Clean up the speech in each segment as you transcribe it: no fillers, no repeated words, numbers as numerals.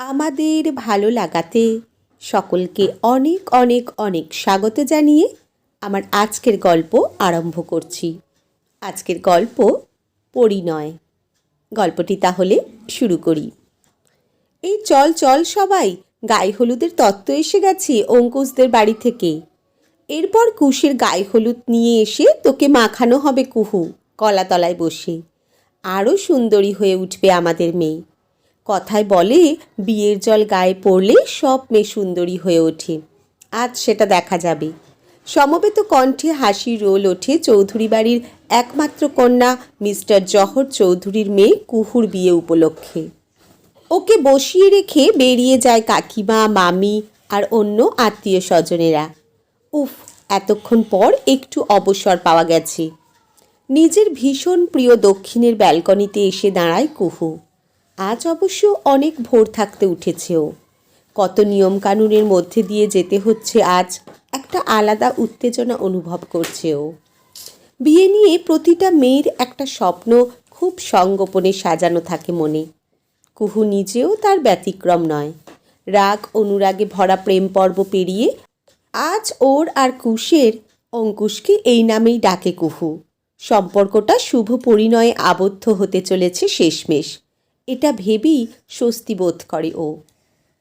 আমাদের ভালো লাগাতে সকলকে অনেক অনেক অনেক স্বাগত জানিয়ে আমার আজকের গল্প আরম্ভ করছি। আজকের গল্প পরিণয়। গল্পটি তাহলে শুরু করি। এই চল চল সবাই, গায়ে হলুদের তত্ত্ব এসে গেছে অঙ্কুশদের বাড়ি থেকে। এরপর কুশের গায়ে হলুদ নিয়ে এসে তোকে মাখানো হবে কুহু, কলাতলায় বসে। আরও সুন্দরী হয়ে উঠবে আমাদের মেয়ে। কথায় বলে বিয়ের জল গায়ে পড়লে সব মেয়ে সুন্দরী হয়ে ওঠে। আজ সেটা দেখা যাবে। সমবেত কণ্ঠে হাসির রোল ওঠে চৌধুরী বাড়ির একমাত্র কন্যা মিস্টার জহর চৌধুরীর মেয়ে কুহুর বিয়ে উপলক্ষে। ওকে বসিয়ে রেখে বেরিয়ে যায় কাকিমা, মামি আর অন্য আত্মীয় স্বজনেরা। উফ, এতক্ষণ পর একটু অবসর পাওয়া গেছে। নিজের ভীষণ প্রিয় দক্ষিণের ব্যালকনিতে এসে দাঁড়ায় কুহু। আজ অবশ্য অনেক ভোর থাকতে উঠেছে ও। কত নিয়মকানুনের মধ্যে দিয়ে যেতে হচ্ছে আজ, একটা আলাদা উত্তেজনা অনুভব করছে ও। বিয়ে নিয়ে প্রতিটা মেয়ের একটা স্বপ্ন খুব সংগোপনে সাজানো থাকে মনে। কুহু নিজেও তার ব্যতিক্রম নয়। রাগ অনুরাগে ভরা প্রেম পর্ব পেরিয়ে আজ ওর আর কুশের, অঙ্কুশকে এই নামেই ডাকে কুহু। সম্পর্কটা শুভ পরিণয়ে আবদ্ধ হতে চলেছে শেষমেশ, এটা ভেবেই স্বস্তি বোধ করে ও।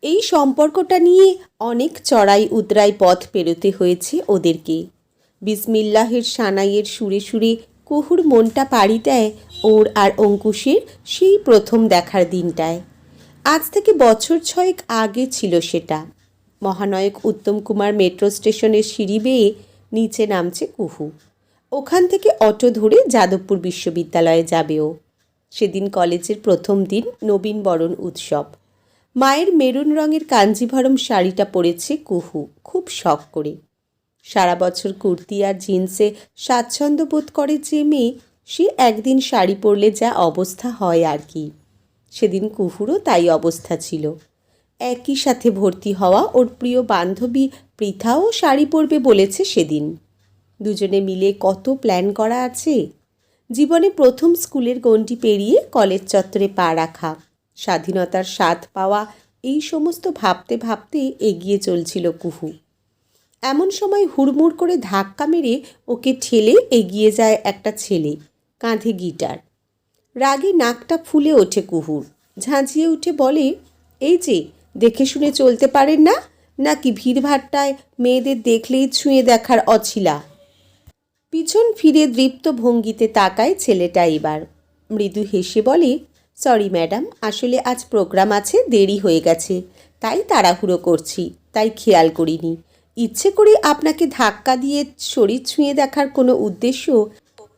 এই সম্পর্কটা নিয়ে অনেক চড়াই উতরাই পথ পেরোতে হয়েছে ওদেরকে। বিসমিল্লাহের সানাইয়ের সুরে সুরে কুহুর মনটা পাড়ি দেয় ওর আর অঙ্কুশের সেই প্রথম দেখার দিনটায়। আজ থেকে বছর 6 আগে ছিল সেটা। মহানায়ক উত্তম কুমার মেট্রো স্টেশনের সিঁড়ি বেয়ে নিচে নামছে কুহু। ওখান থেকে অটো ধরে যাদবপুর বিশ্ববিদ্যালয়ে যাবে ও। সেদিন কলেজের প্রথম দিন, নবীন বরণ উৎসব। মায়ের মেরুন রঙের কাঞ্জিভরম শাড়িটা পরেছে কুহু খুব শখ করে। সারা বছর কুর্তি আর জিন্সে স্বাচ্ছন্দ্য বোধ করে যে মেয়ে, সে একদিন শাড়ি পরলে যা অবস্থা হয় আর কি। সেদিন কুহুরও তাই অবস্থা ছিল। একই সাথে ভর্তি হওয়া ওর প্রিয় বান্ধবী পৃথাও শাড়ি পরবে বলেছে সেদিন। দুজনে মিলে কত প্ল্যান করা আছে। জীবনে প্রথম স্কুলের গণ্ডি পেরিয়ে কলেজ চত্বরে পা রাখা, স্বাধীনতার স্বাদ পাওয়া, এই সমস্ত ভাবতে ভাবতে এগিয়ে চলছিল কুহু। এমন সময় হুড়মুড় করে ধাক্কা মেরে ওকে ঠেলে এগিয়ে যায় একটা ছেলে, কাঁধে গিটার। রাগে নাকটা ফুলে ওঠে কুহুর। ঝাঁঝিয়ে উঠে বলে, এই যে, দেখে শুনে চলতে পারেন না, নাকি ভিড়ভাট্টায় মেয়েদের দেখলেই ছুঁয়ে দেখার অছিলা? পিছন ফিরে দৃপ্ত ভঙ্গিতে তাকায় ছেলেটা এবার। মৃদু হেসে বলে, সরি ম্যাডাম, আসলে আজ প্রোগ্রাম আছে, দেরি হয়ে গেছে, তাই তাড়াহুড়ো করছি, তাই খেয়াল করিনি। ইচ্ছে করে আপনাকে ধাক্কা দিয়ে শরীর ছুঁয়ে দেখার কোনো উদ্দেশ্য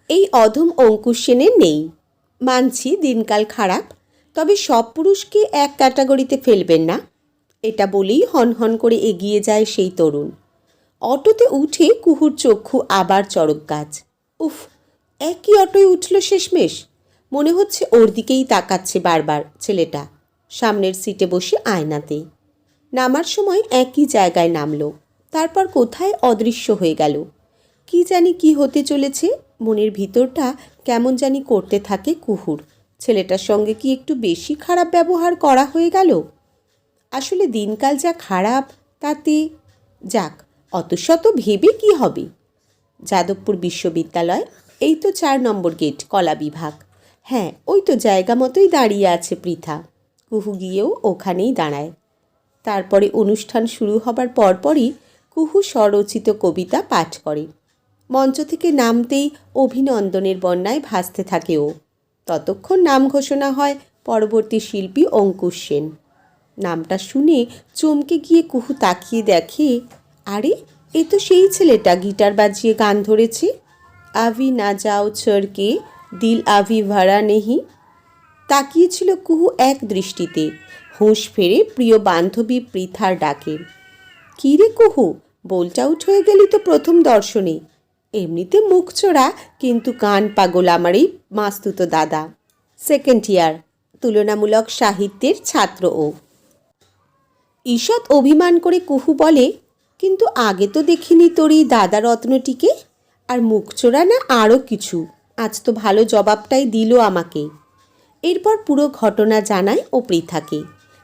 এই অধম অঙ্কুশ সেনের নেই। মানছি দিনকাল খারাপ, তবে সব পুরুষকে এক ক্যাটাগরিতে ফেলবেন না। এটা বলেই হনহন করে এগিয়ে যায় সেই তরুণ। অটোতে উঠে কুহুর চক্ষু আবার চড়ক গাছ। উফ, একই অটোয় উঠল শেষমেশ। মনে হচ্ছে ওর দিকেই তাকাচ্ছে বারবার ছেলেটা। সামনের সিটে বসে আয়নাতে। নামার সময় একই জায়গায় নামলো, তারপর কোথায় অদৃশ্য হয়ে গেল। কি জানি কি হতে চলেছে, মনের ভিতরটা কেমন জানি করতে থাকে কুহুর। ছেলেটার সঙ্গে কি একটু বেশি খারাপ ব্যবহার করা হয়ে গেল? আসলে দিনকাল যা খারাপ, তাতে যাক, অত শত ভেবে কি হবে। যাদবপুর বিশ্ববিদ্যালয়, এই তো 4 নম্বর গেট, কলা বিভাগ। হ্যাঁ, ওই তো জায়গা মতোই দাঁড়িয়ে আছে পৃথা। কুহু গিয়েও ওখানেই দাঁড়ায়। তারপরে অনুষ্ঠান শুরু হবার পরপরই কুহু স্বরচিত কবিতা পাঠ করে। মঞ্চ থেকে নামতেই অভিনন্দনের বন্যায় ভাসতে থাকে ও। ততক্ষণ নাম ঘোষণা হয় পরবর্তী শিল্পী অঙ্কুশ সেন। নামটা শুনে চমকে গিয়ে কুহু তাকিয়ে দেখে, আরে, এ তো সেই ছেলেটা গিটার বাজিয়ে গান ধরেছে। আভি না যাও ছড়কে, দিল আভি ভরা নেহি। তাকিয়েছিল কুহু এক দৃষ্টিতে, হুঁশ ফেরে প্রিয় বান্ধবী পৃথার ডাকে। কী রে কুহু, বোল্ট আউট হয়ে গেলি তো প্রথম দর্শনে। এমনিতে মুখ চোরা, কিন্তু গান পাগল আমার এই মাস্তুতো দাদা। সেকেন্ড ইয়ার, তুলনামূলক সাহিত্যের ছাত্র ও। ঈষৎ অভিমান করে কুহু বলে, কিন্তু আগে তো দেখিনি তোর এই দাদা রত্নটিকে। আর মুখ চোরা না আরও কিছু, আজ তো ভালো জবাবটাই দিল আমাকে। এরপর পুরো ঘটনা জানায় ও পৃথাকে।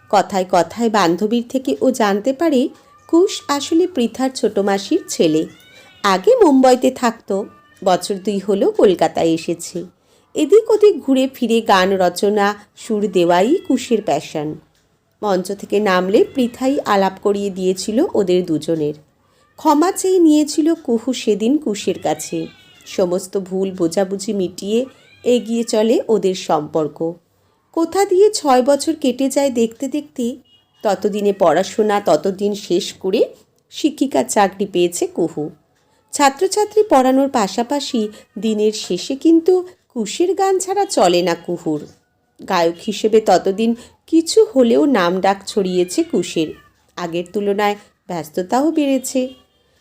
কথায় কথায় বান্ধবীর থেকে ও জানতে পারে কুশ আসলে পৃথার ছোট মাসির ছেলে। আগে মুম্বইতে থাকতো, বছর 2 হলো কলকাতায় এসেছে। এদিক ওদিক ঘুরে ফিরে গান রচনা সুর দেওয়াই কুশের প্যাশন। মঞ্চ থেকে নামলে পৃথাই আলাপ করিয়ে দিয়েছিল ওদের দুজনের। ক্ষমা চেয়ে নিয়েছিল কুহু সেদিন কুশের কাছে। সমস্ত ভুল বোঝাবুঝি মিটিয়ে এগিয়ে চলে ওদের সম্পর্ক। কোথা দিয়ে 6 বছর কেটে যায় দেখতে দেখতে। ততদিনে পড়াশোনা ততদিন শেষ করে শিক্ষিকার চাকরি পেয়েছে কুহু। ছাত্রছাত্রী পড়ানোর পাশাপাশি দিনের শেষে কিন্তু কুশের গান ছাড়া চলে না কুহুর। গায়ক হিসেবে ততদিন কিছু হলেও নাম ডাক ছড়িয়েছে কুশের। আগের তুলনায় ব্যস্ততাও বেড়েছে।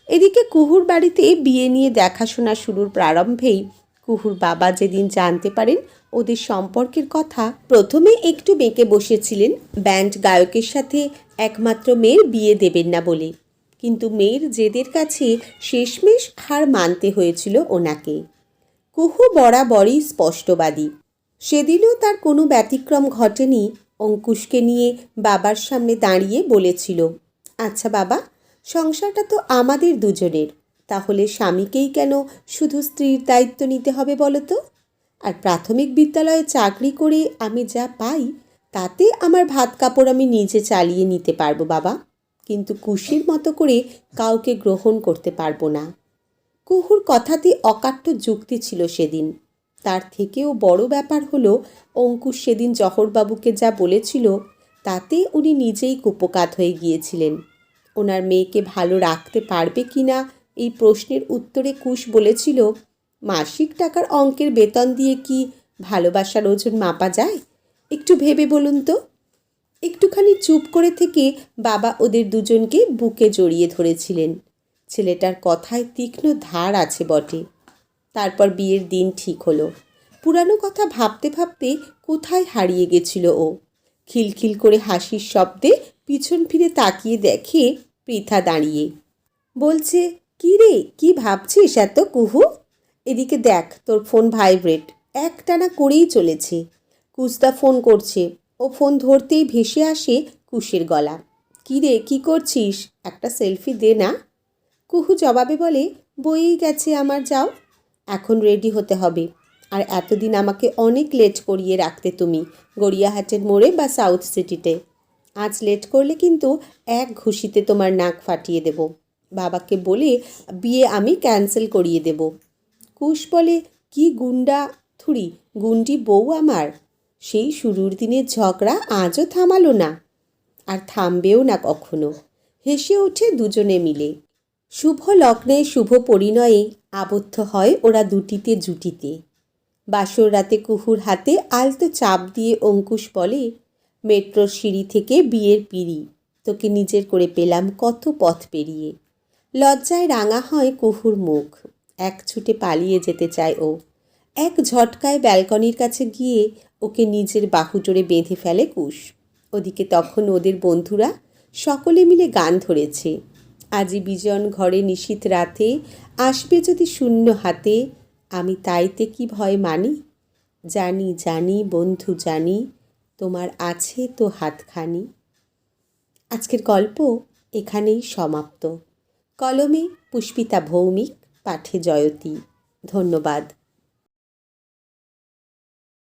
এদিকে কুহুর বাড়িতে বিয়ে নিয়ে দেখাশোনা শুরুর প্রারম্ভেই কুহুর বাবা যেদিন জানতে পারেন ওদের সম্পর্কের কথা, প্রথমে একটু বেঁকে বসেছিলেন ব্যান্ড গায়কের সাথে একমাত্র মেয়ের বিয়ে দেবেন না বলে। কিন্তু মেয়ের জেদের কাছে শেষমেশ হার মানতে হয়েছিল ওনাকে। কুহু বরাবরই স্পষ্টবাদী। সেদিনও তার কোনো ব্যতিক্রম ঘটেনি। অঙ্কুশকে নিয়ে বাবার সামনে দাঁড়িয়ে বলেছিল, আচ্ছা বাবা, সংসারটা তো আমাদের দুজনের, তাহলে স্বামীকেই কেন শুধু স্ত্রীর দায়িত্ব নিতে হবে বলো তো? আর প্রাথমিক বিদ্যালয়ে চাকরি করে আমি যা পাই তাতে আমার ভাত কাপড় আমি নিজে চালিয়ে নিতে পারবো বাবা, কিন্তু কুশির মতো করে কাউকে গ্রহণ করতে পারবো না। কুহুর কথাতে অকাট্য যুক্তি ছিল সেদিন। তার থেকেও বড় ব্যাপার হলো অঙ্কুশ সেদিন জহরবাবুকে যা বলেছিল তাতে উনি নিজেই কুপোকাত হয়ে গিয়েছিলেন। ওনার মেয়েকে ভালো রাখতে পারবে কি না এই প্রশ্নের উত্তরে কুশ বলেছিল, মাসিক টাকার অঙ্কের বেতন দিয়ে কি ভালোবাসার ওজন মাপা যায়? একটু ভেবে বলুন তো। একটুখানি চুপ করে থেকে বাবা ওদের দুজনকে বুকে জড়িয়ে ধরেছিলেন। ছেলেটার কথায় তীক্ষ্ণ ধার আছে বটে। তারপর বিয়ের দিন ঠিক হলো। পুরানো কথা ভাবতে ভাবতে কোথায় হারিয়ে গেছিল ও। খিলখিল করে হাসির শব্দে পিছন ফিরে তাকিয়ে দেখে পৃথা দাঁড়িয়ে। বলছে, কী রে, কী ভাবছিস এত কুহু? এদিকে দেখ, তোর ফোন ভাইব্রেট একটানা করেই চলেছে। কুস্তা ফোন করছে। ও ফোন ধরতেই ভেসে আসে কুশের গলা। কী রে, কী করছিস? একটা সেলফি দে না। কুহু জবাবে বলে, বয়েই গেছে আমার, যাও। এখন রেডি হতে হবে। আর এতদিন আমাকে অনেক লেট করিয়ে রাখতে তুমি গড়িয়াহাটের মোড়ে বা সাউথ সিটিতে। আজ লেট করলে কিন্তু এক ঘুষিতে তোমার নাক ফাটিয়ে দেব। বাবাকে বলে বিয়ে আমি ক্যান্সেল করিয়ে দেব। কুশ বলে, কি গুন্ডা থুড়ি গুন্ডি বউ আমার। সেই শুরুর দিনের ঝগড়া আজও থামালো না, আর থামবেও না কখনো। হেসে ওঠে দুজনে মিলে। শুভ লগ্নে শুভ পরিণয়ে আবদ্ধ হয় ওরা দুটিতে জুটিতে। বাসর রাতে কুহুর হাতে আলতো চাপ দিয়ে অঙ্কুশ বলে, মেট্রোর সিঁড়ি থেকে বিয়ের পিঁড়ি, তোকে নিজের করে পেলাম কত পথ পেরিয়ে। লজ্জায় রাঙা হয় কুহুর মুখ। এক ছুটে পালিয়ে যেতে চায় ও। এক ঝটকায় ব্যালকনির কাছে গিয়ে ওকে নিজের বাহুজোড়ে বেঁধে ফেলে কুশ। ওদিকে তখন ওদের বন্ধুরা সকলে মিলে গান ধরেছে, আজি বিজন ঘরে নিশীথ রাতে, আসবে যদি শূন্য হাতে, আমি তাইতে কি ভয় মানি, জানি জানি বন্ধু জানি, তোমার আছে তো হাতখানি। আজকের গল্প এখানেই সমাপ্ত। কলমে পুষ্পিতা ভৌমিক, পাঠে জয়তী। ধন্যবাদ।